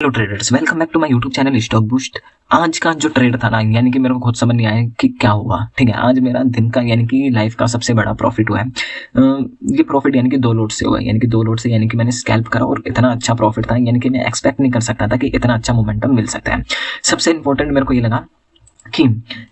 Hello traders, welcome back to my YouTube channel stock boost. आज का जो trade था ना, यानी कि मेरे को खुद समझ नहीं आया कि क्या हुआ। ठीक है, आज मेरा दिन का यानी कि लाइफ का सबसे बड़ा प्रॉफिट हुआ है। ये प्रॉफिट यानी कि 2 लोड से हुआ है, यानी कि 2 लोड से यानी कि मैंने स्कैल्प करा और इतना अच्छा प्रॉफिट था, यानी कि मैं एक्सपेक्ट नहीं कर सकता था कि इतना अच्छा मोमेंटम मिल सकता है। सबसे इंपॉर्टेंट मेरे को ये लगा कि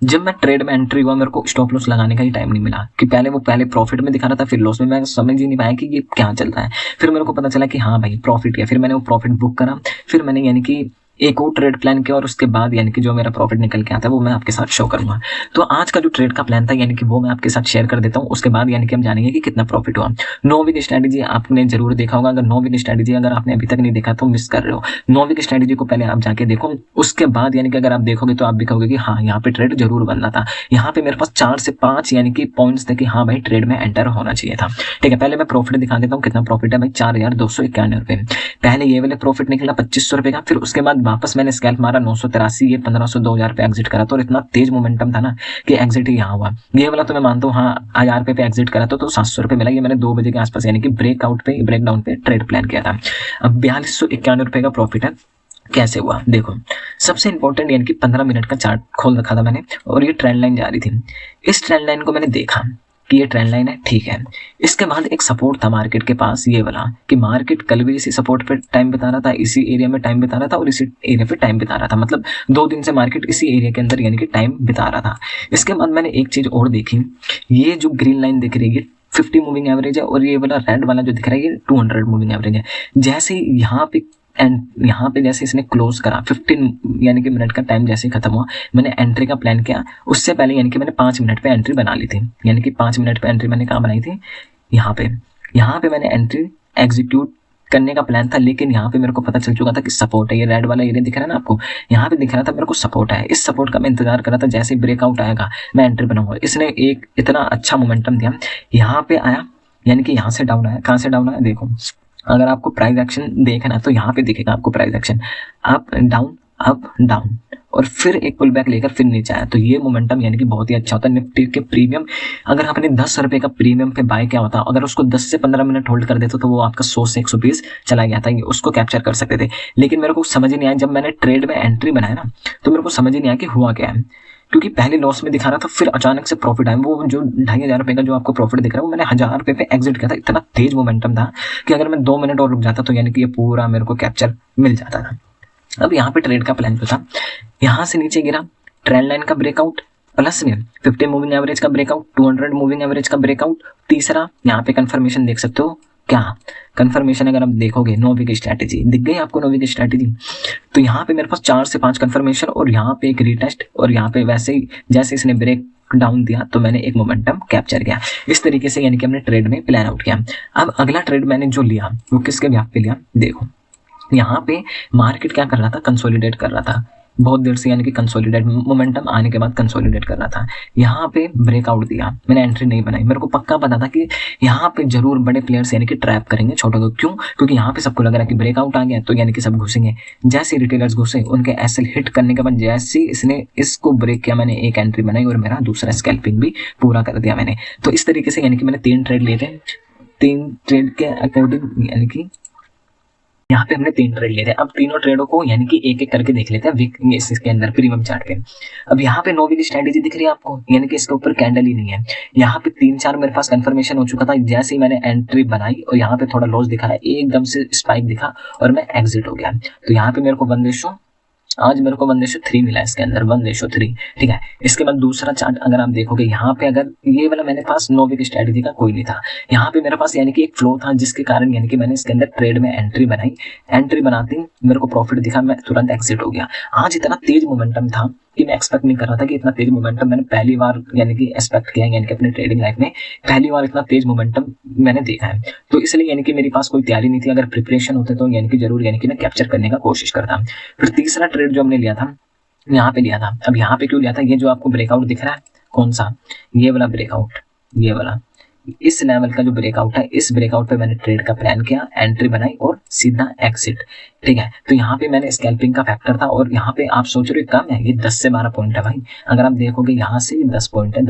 जब मैं ट्रेड में एंट्री हुआ, मेरे को स्टॉप लॉस लगाने का ही टाइम नहीं मिला कि पहले प्रॉफिट में दिखा रहा था, फिर लॉस में। मैं समझ ही नहीं पाया कि ये क्या चल रहा है। फिर मेरे को पता चला कि हाँ भाई प्रॉफिट है। फिर मैंने वो प्रॉफिट बुक करा। फिर मैंने यानी कि एक और ट्रेड प्लान किया और उसके बाद यानी कि जो मेरा प्रॉफिट निकल के आता है वो मैं आपके साथ शो करूंगा। तो आज का जो ट्रेड का प्लान था यानी कि वो मैं आपके साथ शेयर कर देता हूँ। उसके बाद यानी कि हम जानेंगे कि कितना प्रॉफिट हुआ। 9 वीक स्ट्रेटेजी आपने जरूर देखा होगा। अगर 9 वीक स्ट्रेटेजी अगर आपने अभी तक नहीं देखा तो मिस कर रहे हो। 9 वीक स्ट्रेटेजी को पहले आप जाके देखो, उसके बाद यानी कि अगर आप देखोगे तो आप भी कहोगे कि हाँ यहाँ पे ट्रेड जरूर बनना था। यहाँ पे मेरे पास 4 से 5 यानी कि पॉइंट्स थे कि हाँ भाई ट्रेड में एंटर होना चाहिए था। ठीक है, पहले मैं प्रॉफिट दिखा देता हूँ। कितना प्रॉफिट है भाई? 4,291 रुपए। पहले ये वाले प्रॉफिट निकला 2500 रुपए का। फिर उसके बाद वापस मैंने स्कैल्प मारा 983, ये 1500, 2000 पे एग्जिट करा। तो इतना तेज मोमेंटम था ना कि एग्जिट ही यहाँ हुआ। ये वाला तो मैं मानता हूँ, हाँ 1000 रुपए पे एग्जिट करा तो 700 रुपए मिला। ये मैंने 2 बजे के आसपास यानी कि ब्रेकडाउन पे ट्रेड प्लान किया था। अब 4291 रुपए का प्रॉफिट है। कैसे हुआ देखो, सबसे इंपॉर्टेंट यानी कि 15 मिनट का चार्ट खोल रखा था मैंने और ये ट्रेंड लाइन जा रही थी। इस ट्रेंड लाइन को मैंने देखा कि ये ट्रेंड लाइन है, ठीक है। इसके बाद एक सपोर्ट था मार्केट के पास, ये वाला, कि मार्केट कल भी इसी सपोर्ट पे टाइम बिता रहा था, इसी एरिया में टाइम बिता रहा था और इसी एरिया पे टाइम बिता रहा था। मतलब 2 दिन से मार्केट इसी एरिया के अंदर यानी कि टाइम बिता रहा था। इसके बाद मैंने एक चीज और देखी, ये जो ग्रीन लाइन दिख रही है 50 मूविंग एवरेज है और ये वाला रेड वाला जो दिख रहा है ये 200 मूविंग एवरेज है। जैसे यहाँ पे एंड यहाँ पे जैसे इसने क्लोज करा 15 यानी कि मिनट का टाइम जैसे ही खत्म हुआ, मैंने एंट्री का प्लान किया। उससे पहले यानी कि मैंने 5 मिनट पे एंट्री बना ली थी। यानी कि 5 मिनट पे एंट्री मैंने कहाँ बनाई थी? यहाँ पे मैंने एंट्री एग्जीक्यूट करने का प्लान था। लेकिन यहाँ पे मेरे को पता चल चुका था कि सपोर्ट है। ये रेड वाला एरिया दिख रहा है ना आपको, यहाँ पे दिख रहा था मेरे को सपोर्ट है। इस सपोर्ट का मैं इंतजार कर रहा था, जैसे ब्रेकआउट आएगा मैं एंट्री बनाऊंगा। इसने एक इतना अच्छा मोमेंटम दिया, यहाँ पे आया यानी कि यहाँ से डाउन आया। कहाँ से डाउन आया देखो, अगर आपको प्राइस एक्शन देखना है तो यहाँ पे दिखेगा आपको प्राइस एक्शन, अप डाउन और फिर एक पुल बैक लेकर फिर नीचे आया। तो ये मोमेंटम यानी कि बहुत ही अच्छा होता है। निफ्टी के प्रीमियम, अगर आपने 10 रुपए का प्रीमियम पे बाय किया होता, अगर उसको 10 से 15 मिनट होल्ड कर देते तो वो आपका 100 से 120 चला गया था, ये उसको कैप्चर कर सकते थे। लेकिन मेरे को समझ ही नहीं आया, जब मैंने ट्रेड में एंट्री बनाया ना तो मेरे को समझ ही नहीं आया कि हुआ क्या है। क्योंकि पहले लॉस में दिखा रहा था, फिर अचानक से प्रॉफिट आया। वो जो 2500 रुपए का जो आपको प्रॉफिट दिख रहा है वो मैंने 1000 रुपए पे एग्जिट किया था। इतना तेज मोमेंटम था कि अगर मैं 2 मिनट और रुक जाता तो यानी कि ये पूरा मेरे को कैप्चर मिल जाता था। अब यहाँ पे ट्रेड का प्लान जो था, यहाँ से नीचे गिरा, ट्रेंड लाइन का ब्रेकआउट, प्लस में 50 मूविंग एवरेज का ब्रेकआउट, 200 मूविंग एवरेज का ब्रेकआउट। तीसरा यहाँ पे कंफर्मेशन देख सकते हो। क्या कंफर्मेशन? अगर आप देखोगे 9 वीक स्ट्रैटेजी दिख गई आपको, 9 वीक स्ट्रैटेजी। तो यहाँ पे मेरे पास 4 से 5 कंफर्मेशन और यहाँ पे एक रीटेस्ट और यहाँ पे वैसे ही जैसे इसने ब्रेक डाउन दिया तो मैंने एक मोमेंटम कैप्चर किया। इस तरीके से यानी कि हमने ट्रेड में प्लान आउट किया। अब अगला ट्रेड मैंने जो लिया वो किसके ब्याह पे लिया देखो, यहाँ पे मार्केट क्या कर रहा था? कंसोलिडेट कर रहा था बहुत देर से, यानी कि कंसोलिडेट मोमेंटम आने के बाद कंसोलिडेट कर रहा था। यहाँ पे ब्रेकआउट दिया, मैंने एंट्री नहीं बनाई। मेरे को पक्का पता था कि यहाँ पे जरूर बड़े प्लेयर्स यानी कि ट्रैप करेंगे छोटों को। क्यों? क्योंकि यहाँ पे सबको लग रहा है कि ब्रेकआउट आ गया तो यानी कि सब घुसेंगे। जैसे रिटेलर्स घुसे, उनके एसएल हिट करने के बाद जैसे इसने इसको ब्रेक किया, मैंने एक एंट्री बनाई और मेरा दूसरा स्कैल्पिंग भी पूरा कर दिया मैंने। तो इस तरीके से यानी कि मैंने 3 ट्रेड लिए थे। 3 ट्रेड के अकॉर्डिंग यानी कि यहाँ पे हमने 3 ट्रेड लिए थे। अब तीनों ट्रेडों को यानी कि एक एक करके देख लेते हैं वीक इसके अंदर प्रीमियम चार्ट पे। अब यहाँ पे 9 वीक स्ट्रेटेजी दिख रही है आपको, यानी कि इसके ऊपर कैंडल ही नहीं है। यहाँ पे 3-4 मेरे पास कंफर्मेशन हो चुका था। जैसे ही मैंने एंट्री बनाई और यहाँ पे थोड़ा लॉस दिखा है, एकदम से स्पाइक दिखा और मैं एग्जिट हो गया। तो यहाँ पे मेरे को 1:, आज मेरे को 1:3 मिला इसके अंदर, 1:3। ठीक है, इसके बाद दूसरा चार्ट अगर आप देखोगे, यहाँ पे अगर ये वाला मेरे पास 9 वीक स्ट्रेटेजी का कोई नहीं था। यहाँ पे मेरे पास यानी कि एक फ्लो था जिसके कारण यानी कि मैंने इसके अंदर ट्रेड में एंट्री बनाई। एंट्री बनाते ही मेरे को प्रॉफिट दिखा, मैं तुरंत एग्जिट हो गया। आज इतना तेज मोमेंटम था कि मैं एक्सपेक्ट नहीं कर रहा था कि इतना तेज मोमेंटम मैंने पहली बार यानी कि एक्सपेक्ट किया, यानी कि अपने ट्रेडिंग लाइफ में पहली बार इतना तेज मोमेंटम मैंने देखा है। तो इसलिए यानी कि मेरे पास कोई तैयारी नहीं थी। अगर प्रिपरेशन होते तो यानी कि जरूर यानी कि मैं कैप्चर करने का कोशिश करता। फिर तीसरा ट्रेड जो हमने लिया था, यहाँ पे लिया था। अब यहाँ पे क्यों लिया था? ये जो आपको ब्रेकआउट दिख रहा है, कौन सा? ये वाला ब्रेकआउट, ये वाला इस लेवल का जो ब्रेकआउट है, इस ब्रेकआउट पे मैंने ट्रेड का प्लान किया, एंट्री बनाई और सीधा एक्सिट। ठीक है, तो यहाँ पे मैंने स्कैल्पिंग का फैक्टर था और यहाँ पे आप सोच रहे हो कम है, ये 10 से 12 पॉइंट है भाई। अगर आप देखोगे यहाँ से 10 पॉइंट है,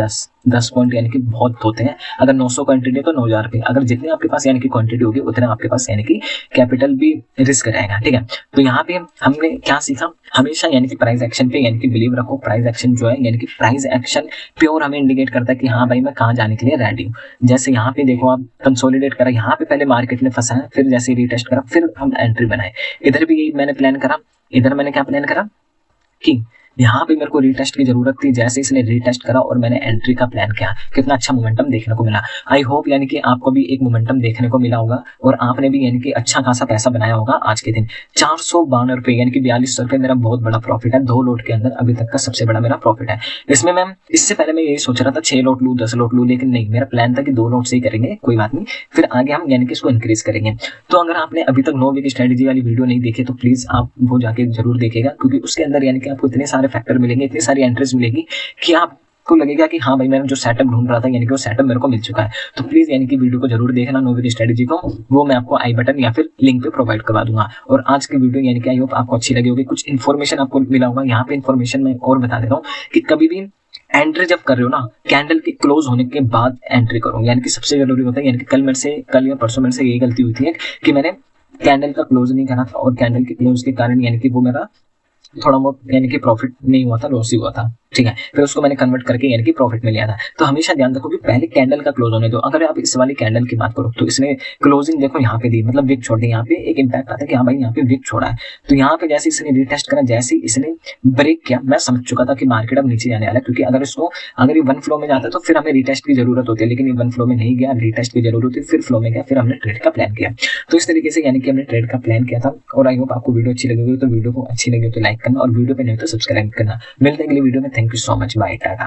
10 पॉइंट यानी कि बहुत होते हैं। अगर 900 क्वांटिटी है तो 9000 रुपये, अगर जितने आपके पास यानी कि क्वांटिटी होगी उतना आपके पास यानी कि कैपिटल भी रिस्क रहेगा। ठीक है, तो यहाँ पे हमने क्या सीखा, हमेशा यानी कि प्राइस एक्शन पे यानी कि बिलीव रखो। प्राइस एक्शन जो है यानी कि प्राइस एक्शन प्योर हमें इंडिकेट करता है कि हाँ भाई मैं कहाँ जाने के लिए रेडी हूँ। जैसे यहाँ पे देखो आप कंसोलिडेट करा, यहाँ पे पहले मार्केट ने फंसा है, फिर जैसे रीटेस्ट करा, फिर हम एंट्री बनाए। इधर भी मैंने प्लान करा, इधर मैंने क्या प्लान करा कि यहाँ पे मेरे को रीटेस्ट की जरूरत थी, जैसे इसने रीटेस्ट करा और मैंने एंट्री का प्लान किया, कितना अच्छा मोमेंटम देखने को मिला। आई होप यानी कि आपको भी एक मोमेंटम देखने को मिला होगा और आपने भी यानी कि अच्छा खासा पैसा बनाया होगा आज के दिन। 452 रुपए यानी कि 4200 रुपए मेरा बहुत बड़ा प्रॉफिट है, 2 लोट के अंदर अभी तक का सबसे बड़ा मेरा प्रॉफिट है। इसमें मैं इससे पहले मैं यही सोच रहा था 6 लोट लूँ, 10 लोट लूँ, लेकिन नहीं, मेरा प्लान था कि 2 लोट से ही करेंगे, कोई बात नहीं, फिर आगे हम यानी कि इसको इंक्रीज करेंगे। तो अगर आपने अभी तक 9 वीक स्ट्रेटेजी वाली वीडियो नहीं देखी तो प्लीज आप वो जाके जरूर देखेगा, क्योंकि उसके अंदर यानी कि आपको इतने सारे फैक्टर मिलेंगे, इतनी सारी एंट्रीज मिलेगी कि आपको लगेगा कि हाँ भाई मैंने जो सेटअप ढूंढ रहा था यानी कि वो सेटअप मेरे को मिल चुका है। तो प्लीज यानी कि वीडियो को जरूर देखना, 9 वीक स्ट्रेटेजी को, वो मैं आपको आई बटन या फिर लिंक पे प्रोवाइड करवा दूंगा। और आज की वीडियो यानी कि आई होप आपको अच्छी लगी होगी, कुछ इन्फॉर्मेशन आपको मिला होगा। यहाँ पे इन्फॉर्मेशन मैं और बता देता हूँ कि कभी भी एंट्री जब कर रहे हो ना, कैंडल के क्लोज होने के बाद एंट्री करो, यानी कि सबसे जरूरी होता है। यानी कि कल या परसों मेरे से यही गलती हुई थी कि मैंने कैंडल का क्लोज नहीं करा था और कैंडल के क्लोज के कारण यानी कि वो मेरा थोड़ा बहुत यानी कि प्रॉफिट नहीं हुआ था, लॉस ही हुआ था। ठीक है, फिर उसको मैंने कन्वर्ट करके यानी कि प्रॉफिट में लिया था। तो हमेशा ध्यान रखो कि पहले कैंडल का क्लोज होने दो। अगर आप इस वाली कैंडल की बात करो तो इसने क्लोजिंग देखो यहाँ पे दी, मतलब विक छोड़ दी, यहाँ पे एक इंपैक्ट आता है कि हाँ भाई यहाँ पे विक छोड़ा है। तो यहाँ पे जैसे इसने रिटेस्ट करा, जैसे इसने ब्रेक किया, मैं समझ चुका था कि मार्केट अब नीचे जाने वाला है, क्योंकि अगर ये वन फ्लो में जाता है तो फिर हमें रिटेस्ट की जरूरत होती है, लेकिन ये वन फ्लो में नहीं गया, रिटेस्ट की जरूरत होती, फिर फ्लो में गया, फिर हमने ट्रेड का प्लान किया। तो इस तरीके से यानी कि हमने ट्रेड का प्लान किया था। और आई होप आपको वीडियो अच्छी लगी होगी, तो वीडियो को अच्छी लगी हो तो लाइक करना और वीडियो पे नहीं तो सब्सक्राइब करना। मिलते हैं अगली वीडियो में। Thank you so much, bye, Tata.